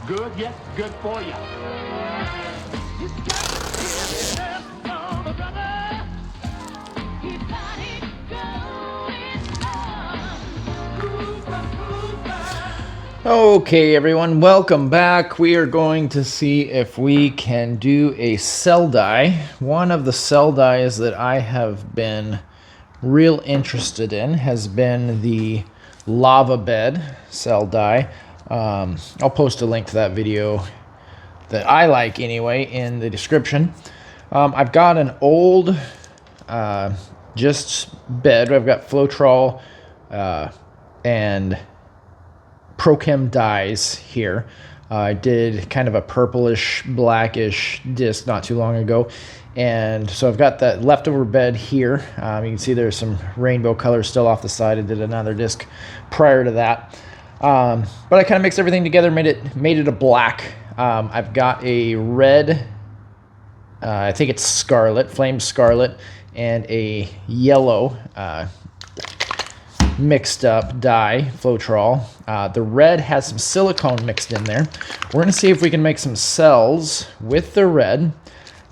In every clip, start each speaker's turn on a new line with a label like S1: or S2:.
S1: Good, yes, good for you.
S2: Okay, everyone, welcome back. We are going to see if we can do a cell die. One of the cell dies that I have been real interested in has been the lava bed cell die. I'll post a link to that video that I like anyway in the description. I've got an old just bed. I've got Floetrol and Prochem dyes here. I did kind of a purplish blackish disc not too long ago, and so I've got that leftover bed here. You can see there's some rainbow colors still off the side. I did another disc prior to that, but I kind of mixed everything together, made it a black. I've got a red, I think it's scarlet, flame scarlet, and a yellow mixed up dye, Floetrol. The red has some silicone mixed in there. We're going to see if we can make some cells with the red,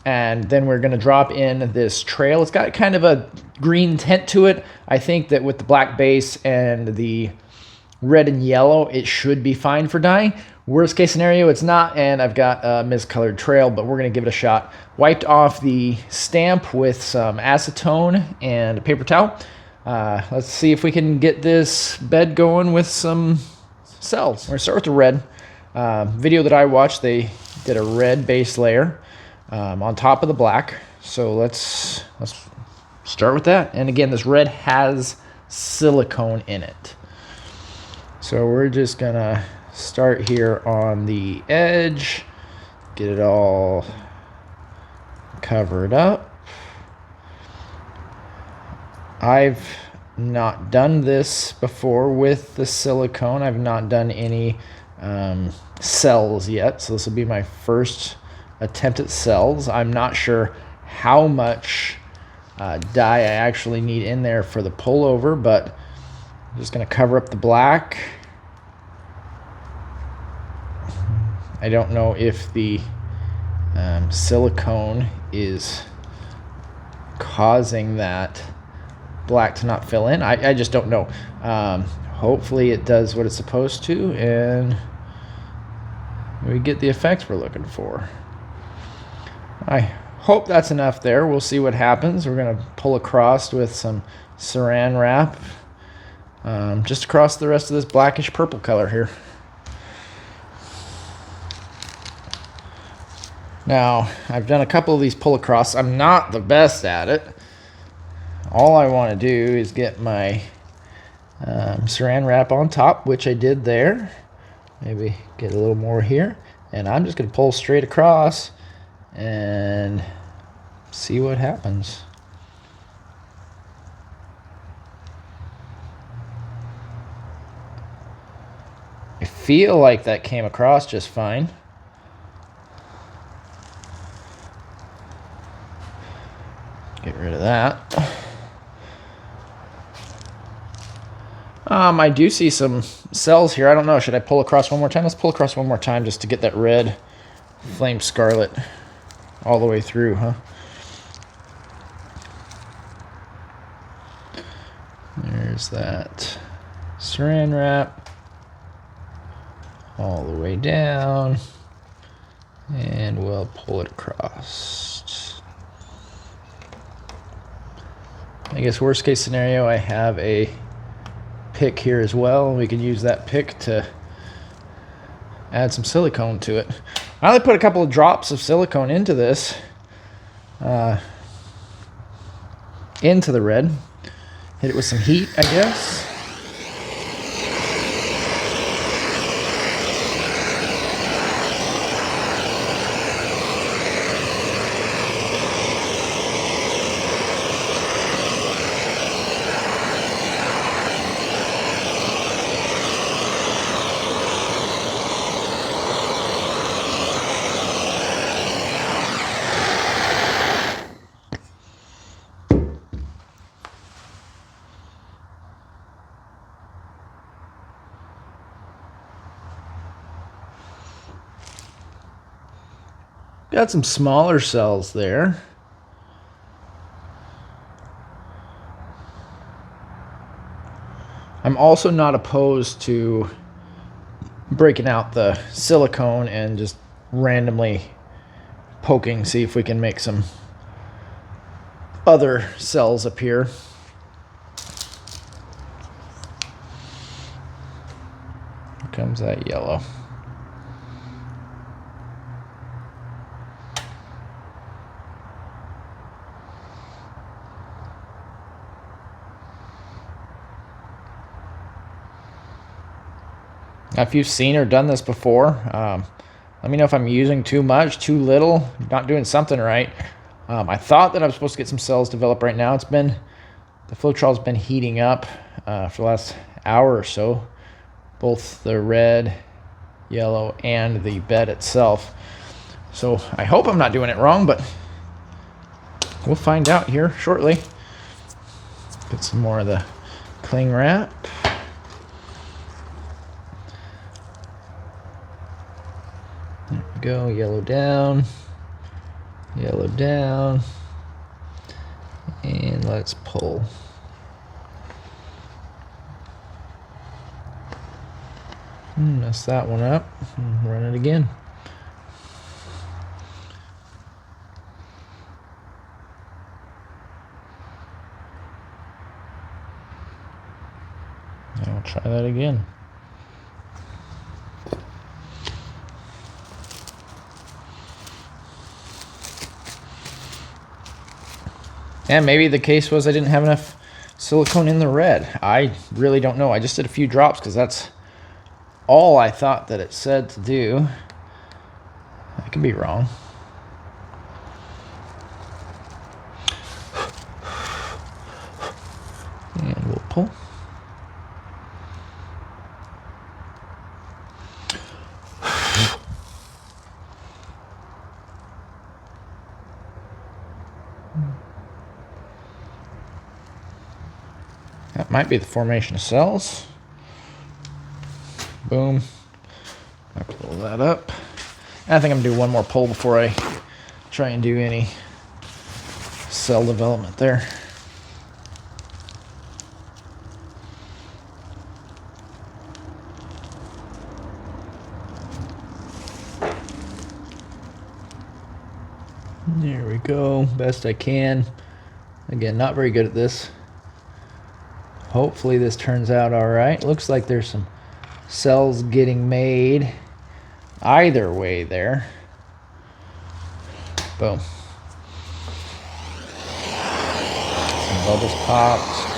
S2: and then we're going to drop in this trail. It's got kind of a green tint to it. I think that with the black base and the red and yellow, it should be fine for dyeing. Worst case scenario, it's not, and I've got a miscolored trail, but we're going to give it a shot. Wiped off the stamp with some acetone and a paper towel. Let's see if we can get this bed going with some cells. We're going to start with the red. Video that I watched, they did a red base layer on top of the black. So let's start with that. And again, this red has silicone in it. So we're just going to start here on the edge, get it all covered up. I've not done this before with the silicone. I've not done any cells yet, so this will be my first attempt at cells. I'm not sure how much dye I actually need in there for the pullover, but I'm just going to cover up the black. I don't know if the silicone is causing that black to not fill in. I just don't know. Hopefully it does what it's supposed to, and we get the effect we're looking for. I hope that's enough there. We'll see what happens. We're going to pull across with some saran wrap just across the rest of this blackish purple color here. Now, I've done a couple of these pull across. I'm not the best at it. All I want to do is get my saran wrap on top, which I did there. Maybe get a little more here. And I'm just going to pull straight across and see what happens. I feel like that came across just fine. Get rid of that. I do see some cells here. I don't know. Should I pull across one more time? Let's pull across one more time just to get that red flame scarlet all the way through, huh? There's that saran wrap all the way down, and we'll pull it across. I guess worst case scenario, I have a pick here as well. We can use that pick to add some silicone to it. I only put a couple of drops of silicone into this, into the red. Hit it with some heat, I guess. Got some smaller cells there. I'm also not opposed to breaking out the silicone and just randomly poking, see if we can make some other cells appear. Here comes that yellow. Now, if you've seen or done this before, let me know if I'm using too much, too little, not doing something right. I thought that I was supposed to get some cells developed right now. The Floetrol's been heating up for the last hour or so, both the red, yellow, and the bed itself. So I hope I'm not doing it wrong, but we'll find out here shortly. Get some more of the cling wrap. There we go, yellow down, and let's pull. Mess that one up, and run it again. And we'll try that again. And maybe the case was I didn't have enough silicone in the red. I really don't know. I just did a few drops because that's all I thought that it said to do. I could be wrong. And we'll pull. That might be the formation of cells. Boom. I pull that up. And I think I'm gonna do one more pull before I try and do any cell development there. There we go, best I can. Again, not very good at this. Hopefully this turns out all right. Looks like there's some cells getting made either way there. Boom. Some bubbles popped.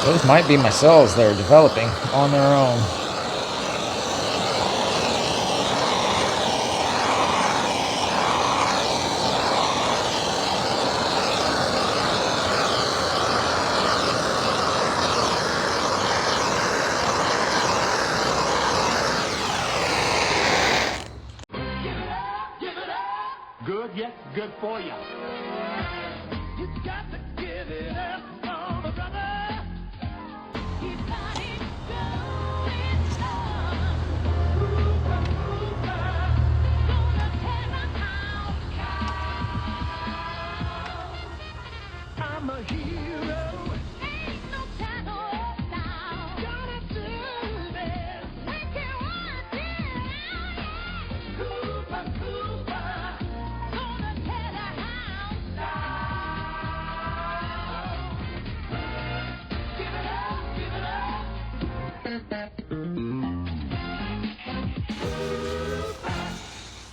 S2: Those might be my cells that are developing on their own.
S1: Good, yes, good for you.
S3: You got to give it up, mama, brother. You got it going on. Hooper, hooper, gonna tear a house down. I'm a hero. Ain't no shadow of doubt. Gonna do this. Make it work, yeah. Hooper, hooper, gonna tear the house down. Give it up, give it up.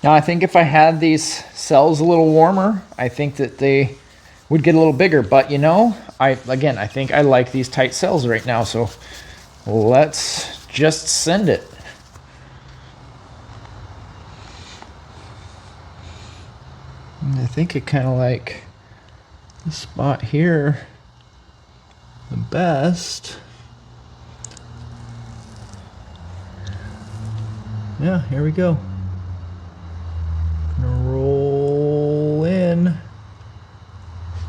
S2: Now I think if I had these cells a little warmer, I think that they would get a little bigger. But you know, I think I like these tight cells right now. So let's just send it. And I think I kind of like the spot here the best. Yeah, here we go. Gonna roll in.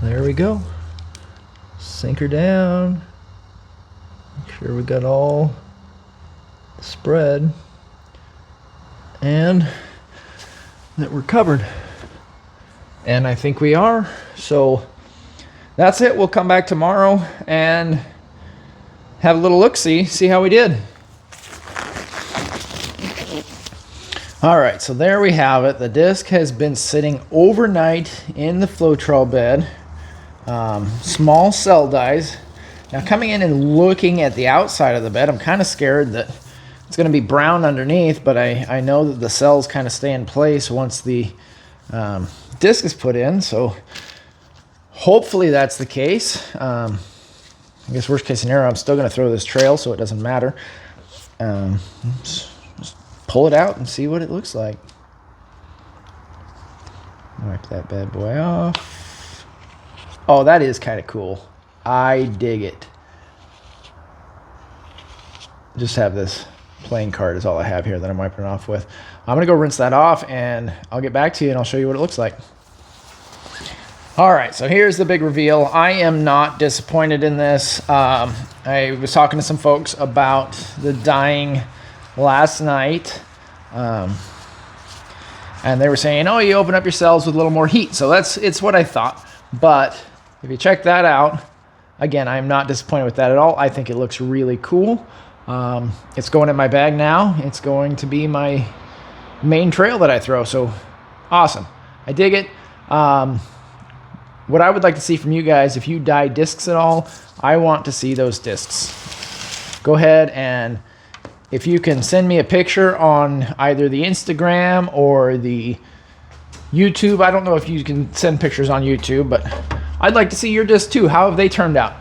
S2: There we go. Sink her down. Make sure we got all spread and that we're covered. And I think we are. So that's it. We'll come back tomorrow and have a little look-see, see how we did. All right, so there we have it. The disc has been sitting overnight in the Floetrol bed. Small cell dies. Now coming in and looking at the outside of the bed, I'm kind of scared that it's going to be brown underneath, but I know that the cells kind of stay in place once the disc is put in, so hopefully that's the case. I guess worst case scenario, I'm still going to throw this trail, so it doesn't matter. Just pull it out and see what it looks like. Wipe that bad boy off. Oh, that is kind of cool. I dig it. Just have this playing card is all I have here that I'm wiping it off with. I'm going to go rinse that off, and I'll get back to you, and I'll show you what it looks like. All right, so here's the big reveal. I am not disappointed in this. I was talking to some folks about the dyeing last night, and they were saying, oh, you open up your cells with a little more heat. So it's what I thought. But if you check that out, again, I'm not disappointed with that at all. I think it looks really cool. It's going in my bag now. It's going to be my main trail that I throw. So awesome. I dig it. What I would like to see from you guys, if you dye discs at all, I want to see those discs. Go ahead, and if you can send me a picture on either the Instagram or the YouTube. I don't know if you can send pictures on YouTube, but I'd like to see your discs too. How have they turned out?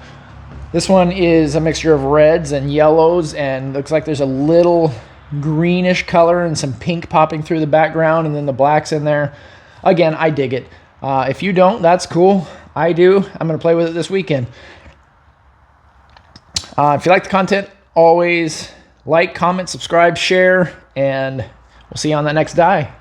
S2: This one is a mixture of reds and yellows, and looks like there's a little greenish color and some pink popping through the background, and then the black's in there. Again, I dig it. If you don't, that's cool. I do. I'm going to play with it this weekend. If you like the content, always like, comment, subscribe, share, and we'll see you on that next dye.